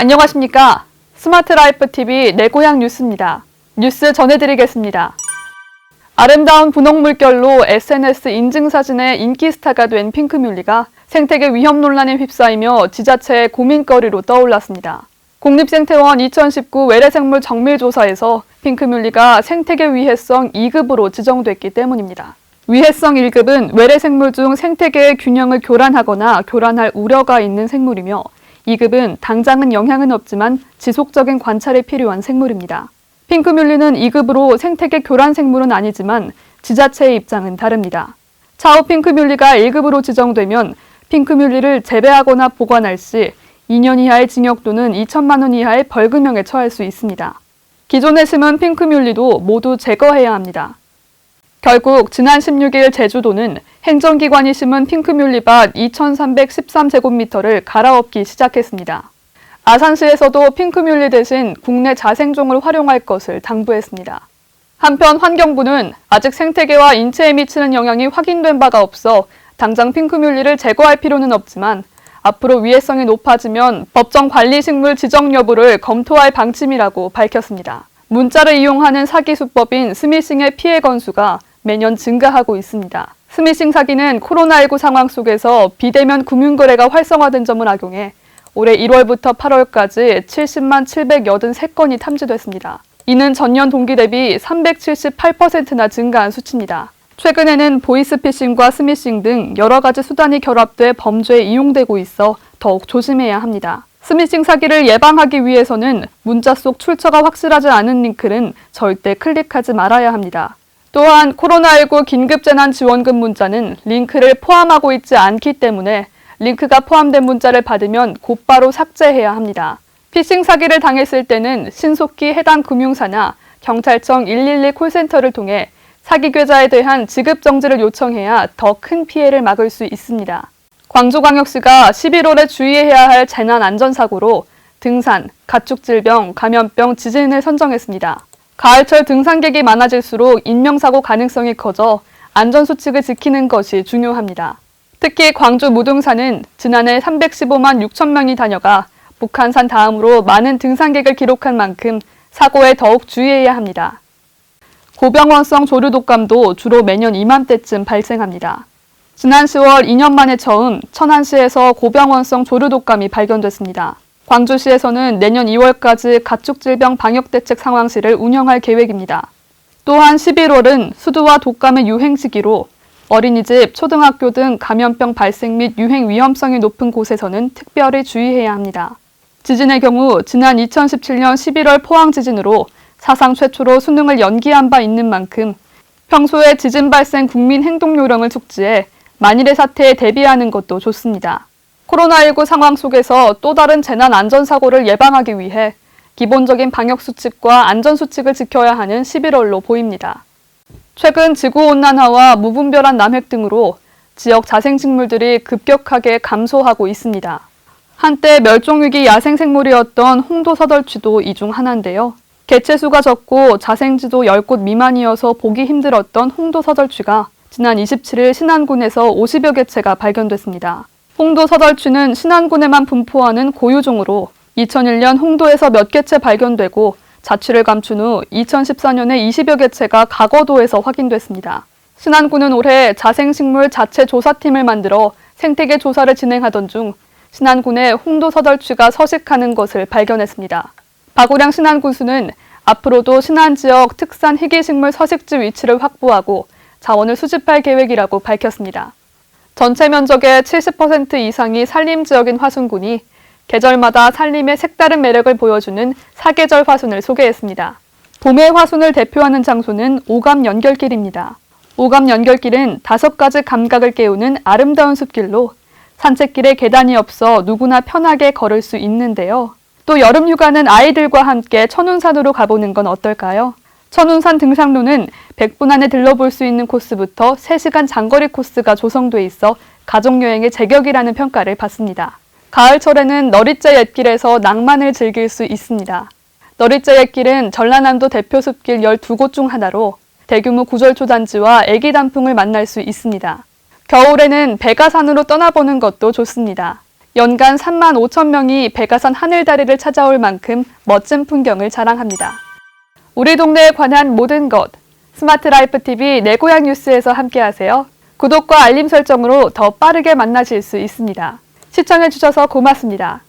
안녕하십니까. 스마트라이프TV 내 고향 뉴스입니다. 뉴스 전해드리겠습니다. 아름다운 분홍 물결로 SNS 인증사진의 인기 스타가 된 핑크뮬리가 생태계 위험 논란에 휩싸이며 지자체의 고민거리로 떠올랐습니다. 국립생태원 2019 외래생물 정밀조사에서 핑크뮬리가 생태계 위해성 2급으로 지정됐기 때문입니다. 위해성 1급은 외래생물 중 생태계의 균형을 교란하거나 교란할 우려가 있는 생물이며 2급은 당장은 영향은 없지만 지속적인 관찰이 필요한 생물입니다. 핑크뮬리는 2급으로 생태계 교란 생물은 아니지만 지자체의 입장은 다릅니다. 차후 핑크뮬리가 1급으로 지정되면 핑크뮬리를 재배하거나 보관할 시 2년 이하의 징역 또는 2천만 원 이하의 벌금형에 처할 수 있습니다. 기존에 심은 핑크뮬리도 모두 제거해야 합니다. 결국 지난 16일 제주도는 행정기관이 심은 핑크뮬리밭 2,313제곱미터를 갈아엎기 시작했습니다. 아산시에서도 핑크뮬리 대신 국내 자생종을 활용할 것을 당부했습니다. 한편 환경부는 아직 생태계와 인체에 미치는 영향이 확인된 바가 없어 당장 핑크뮬리를 제거할 필요는 없지만 앞으로 위해성이 높아지면 법정 관리식물 지정 여부를 검토할 방침이라고 밝혔습니다. 문자를 이용하는 사기 수법인 스미싱의 피해 건수가 매년 증가하고 있습니다. 스미싱 사기는 코로나19 상황 속에서 비대면 금융거래가 활성화된 점을 악용해 올해 1월부터 8월까지 70만 783건이 탐지됐습니다. 이는 전년 동기 대비 378%나 증가한 수치입니다. 최근에는 보이스피싱과 스미싱 등 여러 가지 수단이 결합돼 범죄에 이용되고 있어 더욱 조심해야 합니다. 스미싱 사기를 예방하기 위해서는 문자 속 출처가 확실하지 않은 링크는 절대 클릭하지 말아야 합니다. 또한 코로나19 긴급재난지원금 문자는 링크를 포함하고 있지 않기 때문에 링크가 포함된 문자를 받으면 곧바로 삭제해야 합니다. 피싱 사기를 당했을 때는 신속히 해당 금융사나 경찰청 112 콜센터를 통해 사기 계좌에 대한 지급 정지를 요청해야 더 큰 피해를 막을 수 있습니다. 광주광역시가 11월에 주의해야 할 재난안전사고로 등산, 가축질병, 감염병, 지진을 선정했습니다. 가을철 등산객이 많아질수록 인명사고 가능성이 커져 안전수칙을 지키는 것이 중요합니다. 특히 광주 무등산은 지난해 315만 6천 명이 다녀가 북한산 다음으로 많은 등산객을 기록한 만큼 사고에 더욱 주의해야 합니다. 고병원성 조류독감도 주로 매년 이맘때쯤 발생합니다. 지난 10월 2년 만에 처음 천안시에서 고병원성 조류독감이 발견됐습니다. 광주시에서는 내년 2월까지 가축질병 방역대책 상황실을 운영할 계획입니다. 또한 11월은 수두와 독감의 유행 시기로 어린이집, 초등학교 등 감염병 발생 및 유행 위험성이 높은 곳에서는 특별히 주의해야 합니다. 지진의 경우 지난 2017년 11월 포항 지진으로 사상 최초로 수능을 연기한 바 있는 만큼 평소에 지진 발생 국민 행동 요령을 숙지해 만일의 사태에 대비하는 것도 좋습니다. 코로나19 상황 속에서 또 다른 재난 안전사고를 예방하기 위해 기본적인 방역수칙과 안전수칙을 지켜야 하는 11월로 보입니다. 최근 지구온난화와 무분별한 남획 등으로 지역 자생식물들이 급격하게 감소하고 있습니다. 한때 멸종위기 야생생물이었던 홍도서덜쥐도 이 중 하나인데요. 개체수가 적고 자생지도 10곳 미만이어서 보기 힘들었던 홍도서덜쥐가 지난 27일 신안군에서 50여 개체가 발견됐습니다. 홍도서덜쥐는 신안군에만 분포하는 고유종으로 2001년 홍도에서 몇 개체 발견되고 자취를 감춘 후 2014년에 20여 개체가 가거도에서 확인됐습니다. 신안군은 올해 자생식물 자체 조사팀을 만들어 생태계 조사를 진행하던 중 신안군에 홍도서덜쥐가 서식하는 것을 발견했습니다. 박우량 신안군수는 앞으로도 신안 지역 특산 희귀식물 서식지 위치를 확보하고 자원을 수집할 계획이라고 밝혔습니다. 전체 면적의 70% 이상이 산림지역인 화순군이 계절마다 산림의 색다른 매력을 보여주는 사계절 화순을 소개했습니다. 봄의 화순을 대표하는 장소는 오감 연결길입니다. 오감 연결길은 5가지 감각을 깨우는 아름다운 숲길로 산책길에 계단이 없어 누구나 편하게 걸을 수 있는데요. 또 여름 휴가는 아이들과 함께 천운산으로 가보는 건 어떨까요? 천운산 등산로는 100분 안에 들러볼 수 있는 코스부터 3시간 장거리 코스가 조성돼 있어 가족여행의 제격이라는 평가를 받습니다. 가을철에는 너릿제 옛길에서 낭만을 즐길 수 있습니다. 너릿제 옛길은 전라남도 대표 숲길 12곳 중 하나로 대규모 구절초 단지와 애기 단풍을 만날 수 있습니다. 겨울에는 백아산으로 떠나보는 것도 좋습니다. 연간 3만 5천 명이 백아산 하늘다리를 찾아올 만큼 멋진 풍경을 자랑합니다. 우리 동네에 관한 모든 것, 스마트 라이프 TV 내 고향 뉴스에서 함께하세요. 구독과 알림 설정으로 더 빠르게 만나실 수 있습니다. 시청해주셔서 고맙습니다.